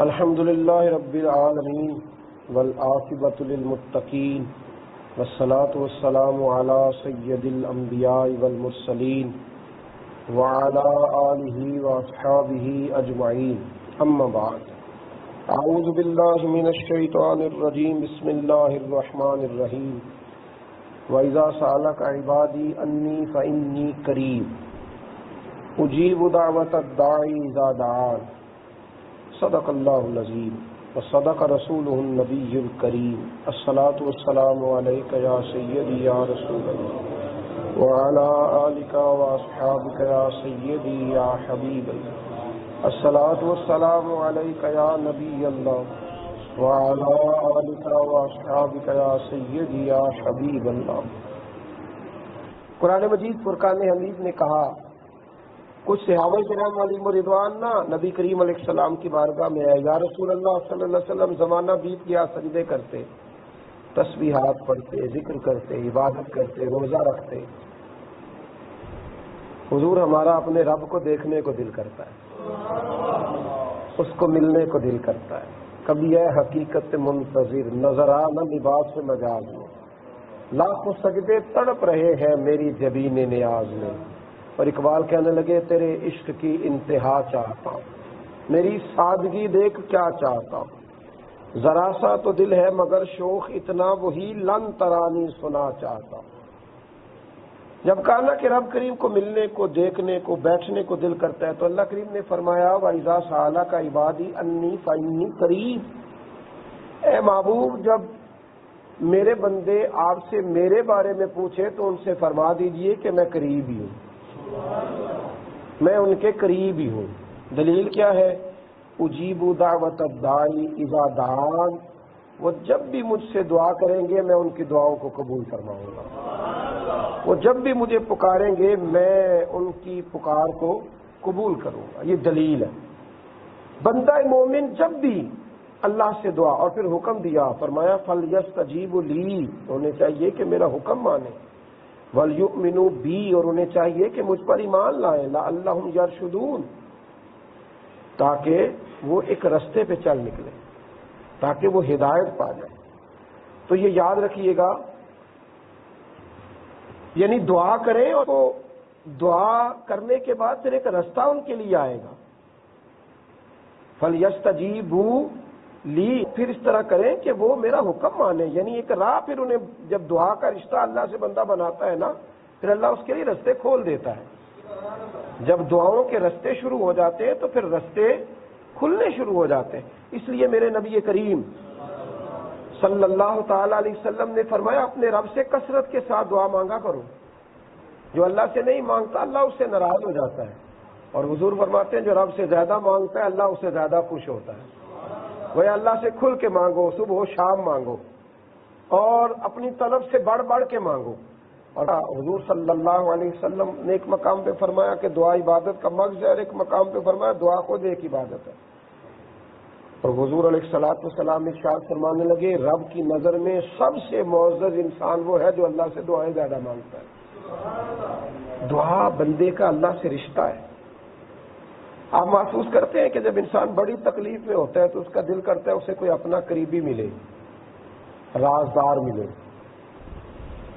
الحمد لله رب العالمين والعاقبة للمتقين والصلاة والسلام على سيد الأنبياء والمرسلين وعلى آله وأصحابه أجمعين أما بعد أعوذ بالله من الشيطان الرجيم بسم الله الرحمن الرحيم وإذا سألك عبادي أني فإني قريب أجيب دعوة الداعي إذا دعان صدق اللہ العظیم وصدق رسولہ النبی الکریم الصلاۃ والسلام علیک یا سیدی یا رسول اللہ وعلی آلک واصحابک یا سیدی یا حبیب اللہ الصلاۃ والسلام علیک یا نبی اللہ وعلی آلک واصحابک یا سیدی یا حبیب اللہ۔ قرآن مجید فرقان حمید نے کہا کچھ صحابہ کرام علیہم رضوان نبی کریم علیہ السلام کی بارگاہ میں آئے، یا رسول اللہ صلی اللہ علیہ وسلم زمانہ بیت گیا، سجدے کرتے، تسبیحات پڑھتے، ذکر کرتے، عبادت کرتے، روزہ رکھتے، حضور ہمارا اپنے رب کو دیکھنے کو دل کرتا ہے، اس کو ملنے کو دل کرتا ہے۔ کبھی ہے حقیقت منتظر نظر آ نہ لباس سے مجاز میں، لاکھوں سجدے تڑپ رہے ہیں میری جبین نیاز میں، اور اقبال کہنے لگے تیرے عشق کی انتہا چاہتا ہوں، میری سادگی دیکھ کیا چاہتا ہوں، ذرا سا تو دل ہے مگر شوق اتنا وہی لن ترانی سنا چاہتا ہوں۔ جب کہا نا کہ رب کریم کو ملنے کو، دیکھنے کو، بیٹھنے کو دل کرتا ہے، تو اللہ کریم نے فرمایا وَإِذَا سَأَلَكَ عِبَادِي أَنِّي فَإِنِّي قَرِيبٌ، اے محبوب جب میرے بندے آپ سے میرے بارے میں پوچھے تو ان سے فرما دیجئے کہ میں قریب ہی ہوں، میں ان کے قریب ہی ہوں۔ دلیل کیا ہے؟ اجیب دعوت الداعی اذا دعان، وہ جب بھی مجھ سے دعا کریں گے میں ان کی دعاؤں کو قبول فرماؤں گا، وہ جب بھی مجھے پکاریں گے میں ان کی پکار کو قبول کروں گا۔ یہ دلیل ہے۔ بندہ مومن جب بھی اللہ سے دعا، اور پھر حکم دیا، فرمایا فَلْيَسْتَجِيبُوا لِي، انہیں چاہیے کہ میرا حکم مانیں، وَلْيُؤْمِنُوا بِي، اور انہیں چاہیے کہ مجھ پر ایمان لائیں، لَعَلَّهُمْ يَرْشُدُونَ، تاکہ وہ ایک رستے پہ چل نکلے، تاکہ وہ ہدایت پا جائیں۔ تو یہ یاد رکھیے گا، یعنی دعا کریں اور دعا کرنے کے بعد پھر ایک رستہ ان کے لیے آئے گا۔ فَلْيَسْتَجِيبُوا لی، پھر اس طرح کریں کہ وہ میرا حکم مانے، یعنی ایک راہ پھر انہیں، جب دعا کا رشتہ اللہ سے بندہ بناتا ہے نا، پھر اللہ اس کے لیے رستے کھول دیتا ہے۔ جب دعاؤں کے رستے شروع ہو جاتے ہیں تو پھر رستے کھلنے شروع ہو جاتے ہیں۔ اس لیے میرے نبی کریم صلی اللہ تعالی علیہ وسلم نے فرمایا اپنے رب سے کثرت کے ساتھ دعا مانگا کرو، جو اللہ سے نہیں مانگتا اللہ اس سے ناراض ہو جاتا ہے، اور حضور فرماتے ہیں جو رب سے زیادہ مانگتا ہے اللہ اس سے زیادہ خوش ہوتا ہے۔ وہ اللہ سے کھل کے مانگو، صبح و شام مانگو، اور اپنی طلب سے بڑھ بڑھ کے مانگو۔ اور حضور صلی اللہ علیہ وسلم نے ایک مقام پہ فرمایا کہ دعا عبادت کا مغز ہے، اور ایک مقام پہ فرمایا دعا خود ایک عبادت ہے۔ اور حضور علیہ الصلوۃ والسلام ارشاد فرمانے لگے رب کی نظر میں سب سے معزز انسان وہ ہے جو اللہ سے دعائیں زیادہ مانگتا ہے۔ دعا بندے کا اللہ سے رشتہ ہے۔ آپ محسوس کرتے ہیں کہ جب انسان بڑی تکلیف میں ہوتا ہے تو اس کا دل کرتا ہے اسے کوئی اپنا قریبی ملے، رازدار ملے،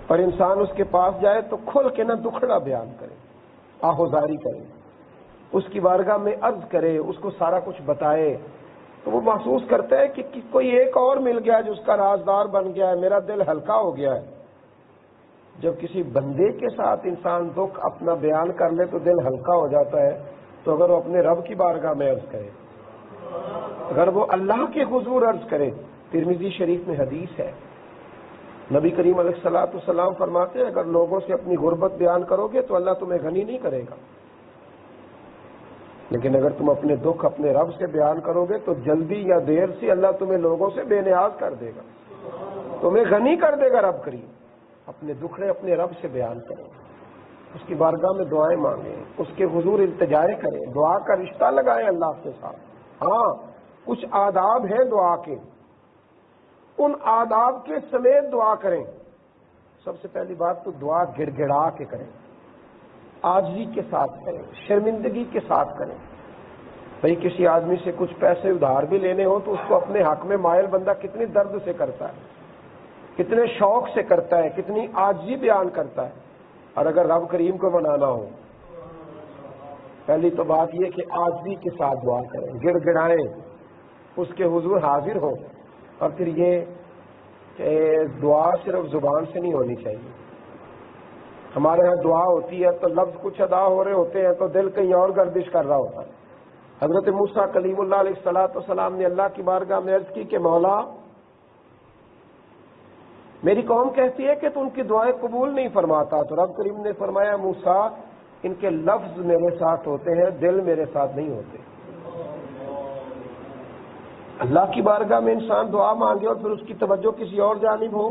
اور انسان اس کے پاس جائے تو کھل کے نہ دکھڑا بیان کرے، آہوزاری کرے، اس کی بارگاہ میں عرض کرے، اس کو سارا کچھ بتائے، تو وہ محسوس کرتا ہے کہ کوئی ایک اور مل گیا جو اس کا رازدار بن گیا ہے، میرا دل ہلکا ہو گیا ہے۔ جب کسی بندے کے ساتھ انسان دکھ اپنا بیان کر لے تو دل ہلکا ہو جاتا ہے، تو اگر وہ اپنے رب کی بارگاہ میں عرض کرے، اگر وہ اللہ کے حضور عرض کرے، ترمذی شریف میں حدیث ہے، نبی کریم علیہ الصلوۃ والسلام فرماتے ہیں اگر لوگوں سے اپنی غربت بیان کرو گے تو اللہ تمہیں غنی نہیں کرے گا، لیکن اگر تم اپنے دکھ اپنے رب سے بیان کرو گے تو جلدی یا دیر سے اللہ تمہیں لوگوں سے بے نیاز کر دے گا، تمہیں غنی کر دے گا رب کریم۔ اپنے دکھڑے اپنے رب سے بیان کریں، اس کی بارگاہ میں دعائیں مانگیں، اس کے حضور التجائیں کریں، دعا کا رشتہ لگائیں اللہ کے ساتھ۔ ہاں کچھ آداب ہیں دعا کے، ان آداب کے سمیت دعا کریں۔ سب سے پہلی بات تو دعا گڑ گڑا کے کریں، عاجزی کے ساتھ کریں، شرمندگی کے ساتھ کریں۔ بھئی کسی آدمی سے کچھ پیسے ادھار بھی لینے ہو تو اس کو اپنے حق میں مائل بندہ کتنی درد سے کرتا ہے، کتنے شوق سے کرتا ہے، کتنی عاجزی بیان کرتا ہے۔ اور اگر رب کریم کو منانا ہو، پہلی تو بات یہ کہ عاجزی کے ساتھ دعا کریں، گڑ گڑائیں، اس کے حضور حاضر ہو۔ اور پھر یہ کہ دعا صرف زبان سے نہیں ہونی چاہیے۔ ہمارے ہاں دعا ہوتی ہے تو لفظ کچھ ادا ہو رہے ہوتے ہیں تو دل کہیں اور گردش کر رہا ہوتا ہے۔ حضرت موسیٰ کلیم اللہ علیہ السلام نے اللہ کی بارگاہ میں عرض کی کہ مولا میری قوم کہتی ہے کہ تو ان کی دعائیں قبول نہیں فرماتا، تو رب کریم نے فرمایا موسیٰ ان کے لفظ میرے ساتھ ہوتے ہیں، دل میرے ساتھ نہیں ہوتے۔ اللہ کی بارگاہ میں انسان دعا مانگے اور پھر اس کی توجہ کسی اور جانب ہو،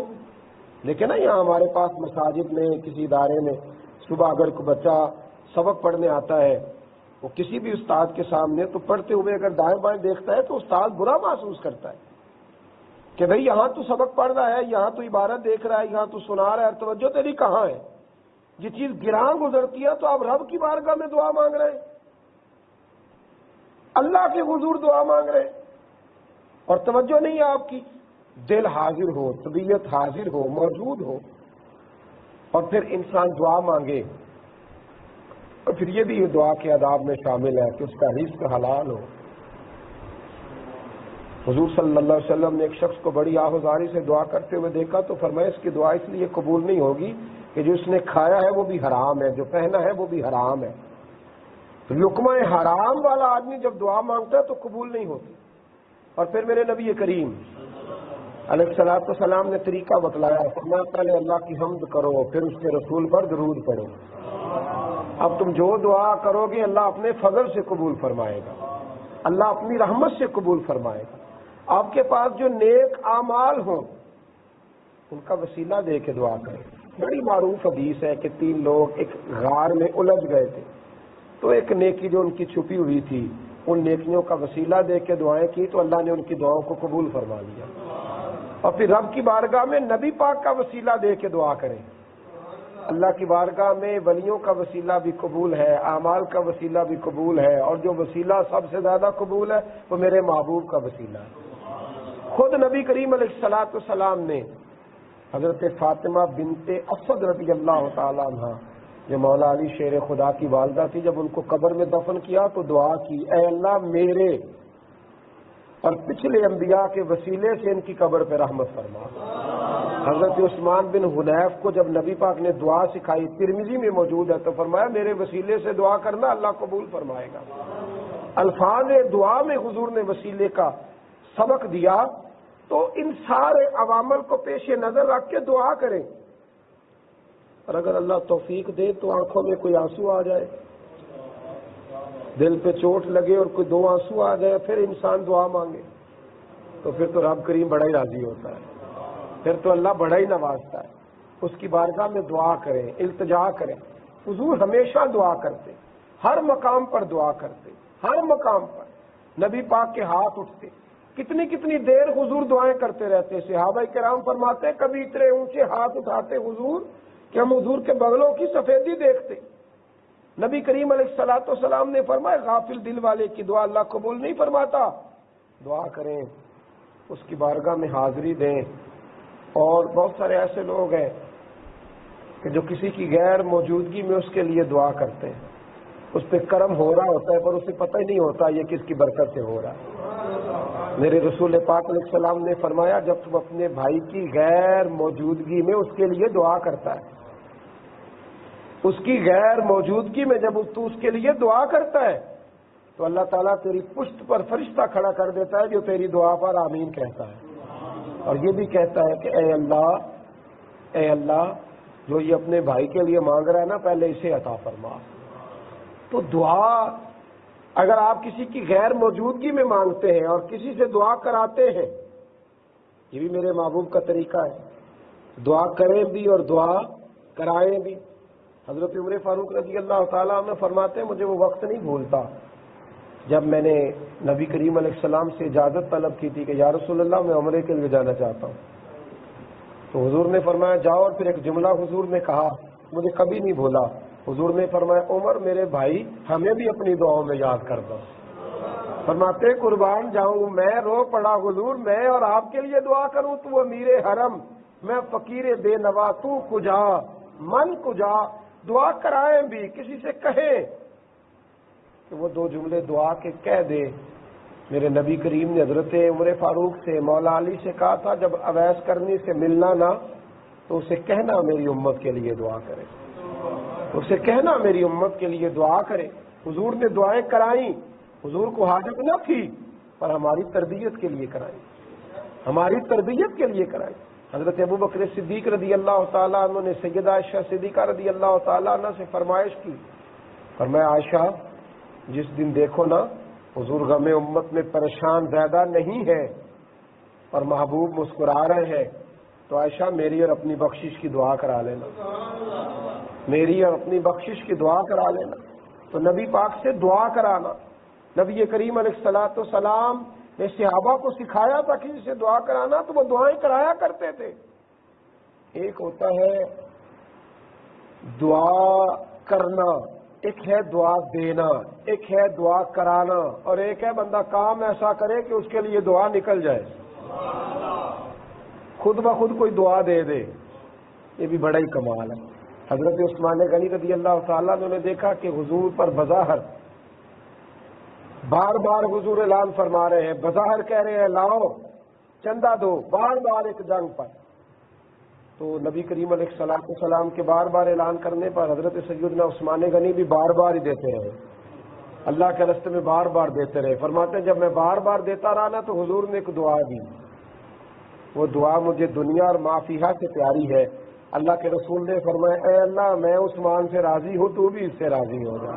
لیکن نا یہاں ہمارے پاس مساجد میں کسی ادارے میں صبح اگر کوئی بچہ سبق پڑھنے آتا ہے وہ کسی بھی استاد کے سامنے، تو پڑھتے ہوئے اگر دائیں بائیں دیکھتا ہے تو استاد برا محسوس کرتا ہے کہ بھئی یہاں تو سبق پڑھ رہا ہے، یہاں تو عبارت دیکھ رہا ہے، یہاں تو سنا رہا ہے، توجہ تیری کہاں ہے؟ یہ چیز گراں گزرتی ہے تو آپ رب کی بارگاہ میں دعا مانگ رہے ہیں، اللہ کے حضور دعا مانگ رہے ہیں اور توجہ نہیں ہے آپ کی، دل حاضر ہو، طبیعت حاضر ہو، موجود ہو، اور پھر انسان دعا مانگے، اور پھر یہ بھی یہ دعا کے آداب میں شامل ہے کہ اس کا رزق حلال ہو۔ حضور صلی اللہ علیہ وسلم نے ایک شخص کو بڑی آہوزاری سے دعا کرتے ہوئے دیکھا تو فرمایا اس کی دعا اس لیے قبول نہیں ہوگی کہ جو اس نے کھایا ہے وہ بھی حرام ہے، جو پہنا ہے وہ بھی حرام ہے۔ لقمہ حرام والا آدمی جب دعا مانگتا ہے تو قبول نہیں ہوتی۔ اور پھر میرے نبی کریم علیہ الصلوۃ والسلام نے طریقہ بتلایا، فرمایا پہلے اللہ کی حمد کرو پھر اس کے رسول پر درود پڑھو۔ اب تم جو دعا کرو گے اللہ اپنے فضل سے قبول فرمائے گا، اللہ اپنی رحمت سے قبول فرمائے گا۔ آپ کے پاس جو نیک اعمال ہوں ان کا وسیلہ دے کے دعا کریں۔ بڑی معروف حدیث ہے کہ 3 لوگ ایک غار میں الجھ گئے تھے، تو ایک نیکی جو ان کی چھپی ہوئی تھی ان نیکیوں کا وسیلہ دے کے دعائیں کی تو اللہ نے ان کی دعاؤں کو قبول فرما لیا۔ اور پھر رب کی بارگاہ میں نبی پاک کا وسیلہ دے کے دعا کریں۔ اللہ کی بارگاہ میں ولیوں کا وسیلہ بھی قبول ہے، اعمال کا وسیلہ بھی قبول ہے، اور جو وسیلہ سب سے زیادہ قبول ہے وہ میرے محبوب کا وسیلہ ہے۔ خود نبی کریم علیہ الصلوۃ والسلام نے حضرت فاطمہ بنت اسد رضی اللہ تعالیٰ عنہ جو مولا علی شیر خدا کی والدہ تھی، جب ان کو قبر میں دفن کیا تو دعا کی، اے اللہ میرے اور پچھلے انبیاء کے وسیلے سے ان کی قبر پہ رحمت فرما۔ حضرت عثمان بن حنیف کو جب نبی پاک نے دعا سکھائی، ترمذی میں موجود ہے، تو فرمایا میرے وسیلے سے دعا کرنا اللہ قبول فرمائے گا۔ الفاظ دعا میں حضور نے وسیلے کا سبق دیا، تو ان سارے عوامل کو پیش نظر رکھ کے دعا کریں، اور اگر اللہ توفیق دے تو آنکھوں میں کوئی آنسو آ جائے، دل پہ چوٹ لگے اور کوئی 2 آنسو آ جائے، پھر انسان دعا مانگے تو پھر تو رب کریم بڑا ہی راضی ہوتا ہے، پھر تو اللہ بڑا ہی نوازتا ہے۔ اس کی بارگاہ میں دعا کریں، التجا کریں۔ حضور ہمیشہ دعا کرتے، ہر مقام پر دعا کرتے، ہر مقام پر نبی پاک کے ہاتھ اٹھتے، کتنی کتنی دیر حضور دعائیں کرتے رہتے۔ صحابہ کرام فرماتے کبھی اتنے اونچے ہاتھ اٹھاتے حضور کہ ہم حضور کے بغلوں کی سفیدی دیکھتے۔ نبی کریم علیہ الصلوۃ والسلام نے فرمایا غافل دل والے کی دعا اللہ قبول نہیں فرماتا، دعا کریں، اس کی بارگاہ میں حاضری دیں۔ اور بہت سارے ایسے لوگ ہیں کہ جو کسی کی غیر موجودگی میں اس کے لیے دعا کرتے ہیں، اس پہ کرم ہو رہا ہوتا ہے پر اسے پتہ ہی نہیں ہوتا یہ کس کی برکت سے ہو رہا ہے۔ میرے رسول پاک علیہ السلام نے فرمایا جب تم اپنے بھائی کی غیر موجودگی میں اس کے لیے دعا کرتا ہے، اس کی غیر موجودگی میں جب تو اس کے لیے دعا کرتا ہے تو اللہ تعالیٰ تیری پشت پر فرشتہ کھڑا کر دیتا ہے جو تیری دعا پر آمین کہتا ہے، اور یہ بھی کہتا ہے کہ اے اللہ جو یہ اپنے بھائی کے لیے مانگ رہا ہے نا پہلے اسے عطا فرما۔ تو دعا اگر آپ کسی کی غیر موجودگی میں مانگتے ہیں اور کسی سے دعا کراتے ہیں، یہ بھی میرے محبوب کا طریقہ ہے، دعا کریں بھی اور دعا کرائیں بھی۔ حضرت عمر فاروق رضی اللہ تعالیٰ عنہ فرماتے ہیں مجھے وہ وقت نہیں بھولتا جب میں نے نبی کریم علیہ السلام سے اجازت طلب کی تھی کہ یا رسول اللہ میں عمرے کے لیے جانا چاہتا ہوں، تو حضور نے فرمایا جاؤ، اور پھر ایک جملہ حضور نے کہا مجھے کبھی نہیں بھولا، حضور نے فرمایا عمر میرے بھائی ہمیں بھی اپنی دعاؤں میں یاد کر دو۔ فرماتے قربان جاؤں میں، رو پڑا حضور میں اور آپ کے لیے دعا کروں تو وہ امیر حرم، میں فقیر بے نوا، تو کجا من کجا، دعا کرائیں بھی کسی سے کہیں کہ وہ دو جملے دعا کے کہہ دے۔ میرے نبی کریم نے حضرت عمر فاروق سے، مولا علی سے کہا تھا جب اویس کرنی سے ملنا نہ تو اسے کہنا میری امت کے لیے دعا کرے، اسے کہنا میری امت کے لیے دعا کرے۔ حضور نے دعائیں کرائیں، حضور کو حاجت نہ تھی پر ہماری تربیت کے لیے کرائیں، ہماری تربیت کے لیے کرائیں۔ حضرت ابوبکر صدیق رضی اللہ تعالیٰ عنہ نے سیدہ عائشہ صدیقہ رضی اللہ تعالیٰ عنہ سے فرمائش کی، فرمایا عائشہ جس دن دیکھو نا حضور غم امت میں پریشان زیادہ نہیں ہے اور محبوب مسکرا رہے ہیں تو عائشہ میری اور اپنی بخشش کی دعا کرا لینا، میری اور اپنی بخشش کی دعا کرا لینا۔ تو نبی پاک سے دعا کرانا، نبی کریم علیہ الصلوۃ والسلام نے صحابہ کو سکھایا تھا کسی سے دعا کرانا تو وہ دعائیں کرایا کرتے تھے۔ ایک ہوتا ہے دعا کرنا، ایک ہے دعا دینا، ایک ہے دعا کرانا، اور ایک ہے بندہ کام ایسا کرے کہ اس کے لیے دعا نکل جائے، خود بخود کوئی دعا دے دے، یہ بھی بڑا ہی کمال ہے۔ حضرت عثمان غنی رضی اللہ تعالیٰ نے دیکھا کہ حضور پر بظاہر بار بار حضور اعلان فرما رہے ہیں، بظاہر کہہ رہے ہیں لاؤ چندہ دو، بار بار ایک جنگ پر، تو نبی کریم علیہ الصلوۃ والسلام کے بار بار اعلان کرنے پر حضرت سیدنا عثمان غنی بھی بار بار ہی دیتے رہے، اللہ کے راستے میں بار بار دیتے رہے۔ فرماتے ہیں جب میں بار بار دیتا رہا نا تو حضور نے ایک دعا دی، وہ دعا مجھے دنیا اور ما فیہا سے پیاری ہے۔ اللہ کے رسول نے فرمایا اے اللہ میں عثمان سے راضی ہوں، تو بھی اس سے راضی ہو جا۔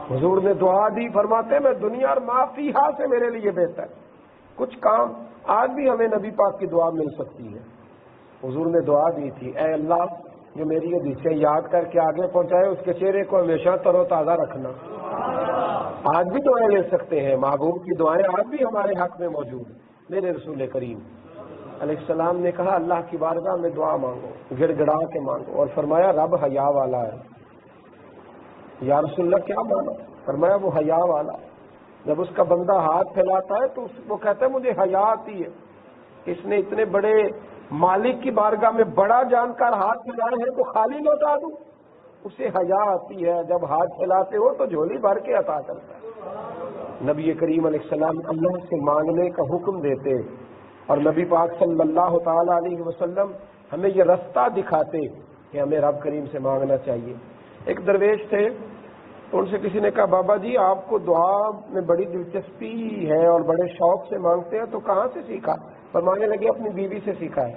حضور نے دعا دی، فرماتے میں دنیا اور ما فیہا سے میرے لیے بہتر۔ کچھ کام آج بھی ہمیں نبی پاک کی دعا مل سکتی ہے۔ حضور نے دعا دی تھی اے اللہ جو میری حدیثیں یاد کر کے آگے پہنچائے اس کے چہرے کو ہمیشہ تر و تازہ رکھنا۔ آج بھی دعائیں لے سکتے ہیں، محبوب کی دعائیں آج بھی ہمارے حق میں موجود ہیں۔ میرے رسول کریم علیہ السلام نے کہا اللہ کی بارگاہ میں دعا مانگو، گڑ گڑا کے مانگو، اور فرمایا رب حیا والا ہے۔ یا رسول اللہ کیا مانا؟ فرمایا وہ حیا والا، جب اس کا بندہ ہاتھ پھیلاتا ہے تو وہ کہتا ہے مجھے حیا آتی ہے، اس نے اتنے بڑے مالک کی بارگاہ میں بڑا جان کر ہاتھ پھیلائے ہیں تو خالی لوٹا دوں، اسے حیا آتی ہے، جب ہاتھ پھیلاتے ہو تو جھولی بھر کے عطا کرتا ہے۔ نبی کریم علیہ السلام اللہ سے مانگنے کا حکم دیتے اور نبی پاک صلی اللہ تعالی علیہ وسلم ہمیں یہ رستہ دکھاتے کہ ہمیں رب کریم سے مانگنا چاہیے۔ ایک درویش تھے، ان سے کسی نے کہا بابا جی آپ کو دعا میں بڑی دلچسپی ہے اور بڑے شوق سے مانگتے ہیں تو کہاں سے سیکھا؟ فرمانے لگے اپنی بیوی سے سیکھا ہے،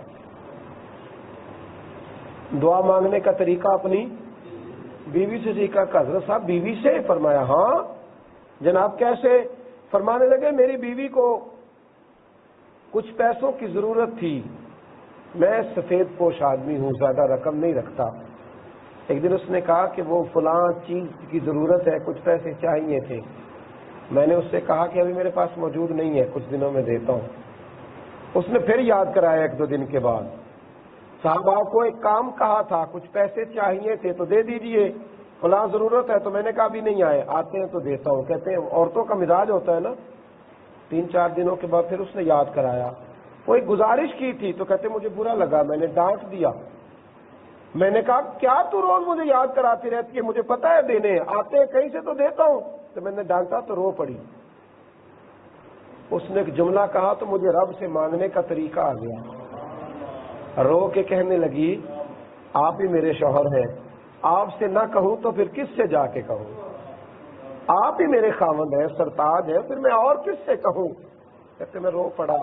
دعا مانگنے کا طریقہ اپنی بیوی سے سیکھا۔ کہ حضرت صاحب بیوی سے؟ فرمایا ہاں جناب کیسے؟ فرمانے لگے میری بیوی کو کچھ پیسوں کی ضرورت تھی، میں سفید پوش آدمی ہوں، زیادہ رقم نہیں رکھتا۔ ایک دن اس نے کہا کہ وہ فلاں چیز کی ضرورت ہے، کچھ پیسے چاہیے تھے، میں نے اس سے کہا کہ ابھی میرے پاس موجود نہیں ہے، کچھ دنوں میں دیتا ہوں۔ اس نے پھر یاد کرایا ایک دو دن کے بعد، صاحب آپ کو ایک کام کہا تھا، کچھ پیسے چاہیے تھے تو دے دیجئے، فلاں ضرورت ہے، تو میں نے کہا ابھی نہیں آئے، آتے ہیں تو دیتا ہوں۔ کہتے ہیں عورتوں کا مزاج ہوتا ہے نا، 3-4 دنوں کے بعد پھر اس نے یاد کرایا، وہ ایک گزارش کی تھی تو کہتے مجھے برا لگا، میں نے ڈانٹ دیا۔ میں نے کہا کیا تو روز مجھے یاد کراتی رہتی ہے، مجھے پتا ہے دینے آتے ہیں کہیں سے تو دیتا ہوں، تو میں نے ڈانٹا تو رو پڑی۔ اس نے ایک جملہ کہا تو مجھے رب سے مانگنے کا طریقہ آ گیا، رو کے کہنے لگی آپ ہی میرے شوہر ہیں، آپ سے نہ کہوں تو پھر کس سے جا کے کہوں، آپ ہی میرے خاوند ہیں، سرتاج ہیں، پھر میں اور کس سے کہوں؟ کہتے میں رو پڑا۔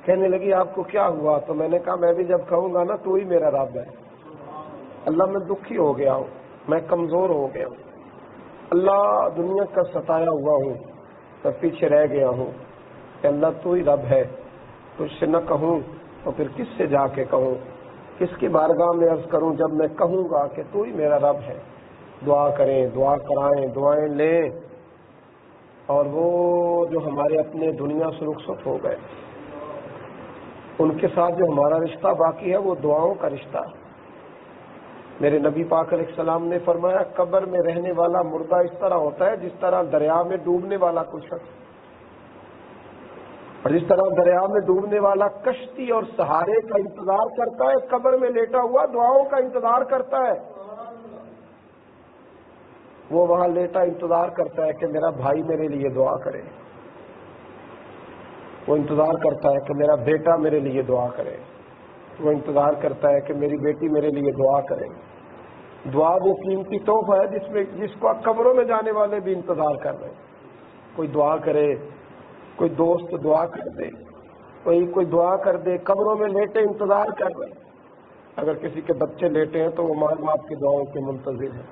کہنے لگی آپ کو کیا ہوا؟ تو میں نے کہا میں بھی جب کہوں گا نا تو ہی میرا رب ہے، اللہ میں دکھی ہو گیا ہوں، میں کمزور ہو گیا ہوں، اللہ دنیا کا ستایا ہوا ہوں، تب پیچھے رہ گیا ہوں، کہ اللہ تو ہی رب ہے، تجھ سے نہ کہوں تو پھر کس سے جا کے کہوں، کس کی بارگاہ میں عرض کروں جب میں کہوں گا کہ تو ہی میرا رب ہے۔ دعا کریں، دعا کرائیں، دعائیں لیں، اور وہ جو ہمارے اپنے دنیا سے رخصت ہو گئے ان کے ساتھ جو ہمارا رشتہ باقی ہے وہ دعاؤں کا رشتہ ہے۔ میرے نبی پاک علیہ السلام نے فرمایا قبر میں رہنے والا مردہ اس طرح ہوتا ہے جس طرح دریا میں ڈوبنے والا کوئی شخص، اور جس طرح دریا میں ڈوبنے والا کشتی اور سہارے کا انتظار کرتا ہے، قبر میں لیٹا ہوا دعاؤں کا انتظار کرتا ہے۔ وہ وہاں لیٹا انتظار کرتا ہے کہ میرا بھائی میرے لیے دعا کرے، وہ انتظار کرتا ہے کہ میرا بیٹا میرے لیے دعا کرے، وہ انتظار کرتا ہے کہ میری بیٹی میرے لیے دعا کرے۔ دعا وہ قیمتی تحفہ ہے جس کو قبروں میں جانے والے بھی انتظار کر رہے ہیں۔ کوئی دعا کرے، کوئی دوست دعا کر دے، کوئی دعا کر دے، قبروں میں لیٹے انتظار کر رہے ہیں۔ اگر کسی کے بچے لیٹے ہیں تو وہ ماں باپ کی دعاؤں کے منتظر ہیں،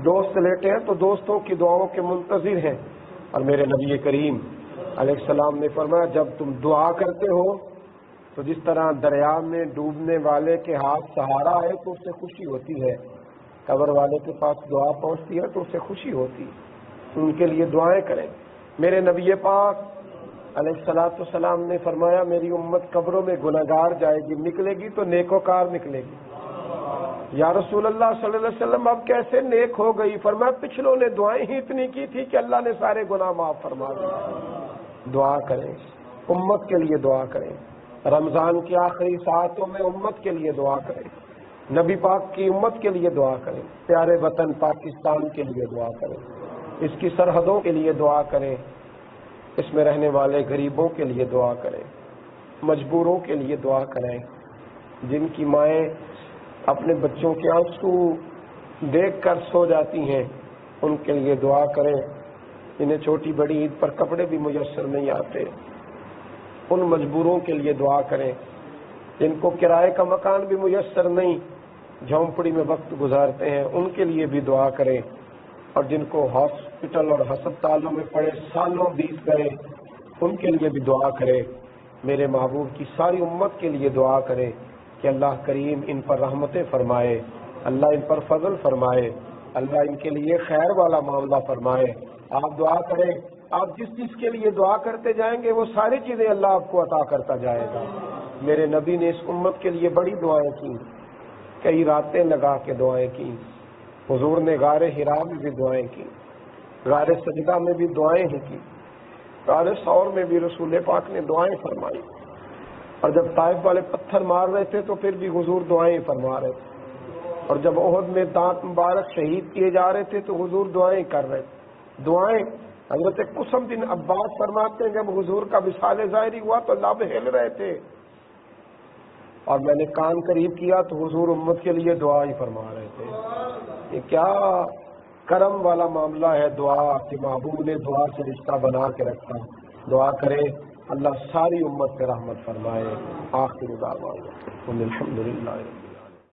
دوست لیٹے ہیں تو دوستوں کی دعاؤں کے منتظر ہیں۔ اور میرے نبی کریم علیہ السلام نے فرمایا جب تم دعا کرتے ہو تو جس طرح دریا میں ڈوبنے والے کے ہاتھ سہارا ہے تو اسے خوشی ہوتی ہے، قبر والے کے پاس دعا پہنچتی ہے تو اسے خوشی ہوتی ہے، ان کے لیے دعائیں کریں۔ میرے نبی پاک علیہ السلام نے فرمایا میری امت قبروں میں گنہگار جائے گی، نکلے گی تو نیکوکار نکلے گی۔ یا رسول اللہ صلی اللہ علیہ وسلم اب کیسے نیک ہو گئی؟ فرمایا پچھلوں نے دعائیں ہی اتنی کی تھی کہ اللہ نے سارے گناہ معاف فرما دیے۔ دعا کریں، امت کے لیے دعا کریں، رمضان کی آخری ساعتوں میں امت کے لیے دعا کریں، نبی پاک کی امت کے لیے دعا کریں، پیارے وطن پاکستان کے لیے دعا کریں، اس کی سرحدوں کے لیے دعا کریں، اس میں رہنے والے غریبوں کے لیے دعا کریں، مجبوروں کے لیے دعا کریں، جن کی مائیں اپنے بچوں کے آنسو دیکھ کر سو جاتی ہیں ان کے لیے دعا کریں، انہیں چھوٹی بڑی عید پر کپڑے بھی میسر نہیں آتے، ان مجبوروں کے لیے دعا کریں، جن کو کرائے کا مکان بھی میسر نہیں، جھونپڑی میں وقت گزارتے ہیں، ان کے لیے بھی دعا کریں، اور جن کو ہاسپٹل اور ہسپتالوں میں پڑے سالوں بیت گئے ان کے لیے بھی دعا کریں۔ میرے محبوب کی ساری امت کے لیے دعا کریں کہ اللہ کریم ان پر رحمتیں فرمائے، اللہ ان پر فضل فرمائے، اللہ ان کے لیے خیر والا معاملہ فرمائے۔ آپ دعا کریں، آپ جس چیز کے لیے دعا کرتے جائیں گے وہ ساری چیزیں اللہ آپ کو عطا کرتا جائے گا۔ میرے نبی نے اس امت کے لیے بڑی دعائیں کی، کئی راتیں لگا کے دعائیں کی، حضور نے غار حرا میں بھی دعائیں کی، غار سجدہ میں بھی دعائیں ہی کی، غار ثور میں بھی رسول پاک نے دعائیں فرمائی، اور جب طائف والے پتھر مار رہے تھے تو پھر بھی حضور دعائیں فرما رہے تھے، اور جب احد میں دانت مبارک شہید کیے جا رہے تھے تو حضور دعائیں کر رہے تھے۔ دعائیں حضرت قسم بن عباس فرماتے ہیں جب حضور کا وصال ظاہری ہوا تو لب ہل رہے تھے، اور میں نے کان قریب کیا تو حضور امت کے لیے دعا ہی فرما رہے تھے۔ یہ کیا کرم والا معاملہ ہے دعا کہ محبوب نے دعا سے رشتہ بنا کے رکھا۔ دعا کرے اللہ ساری امت پہ رحمت فرمائے۔ آخر دعوانا الحمدللہ۔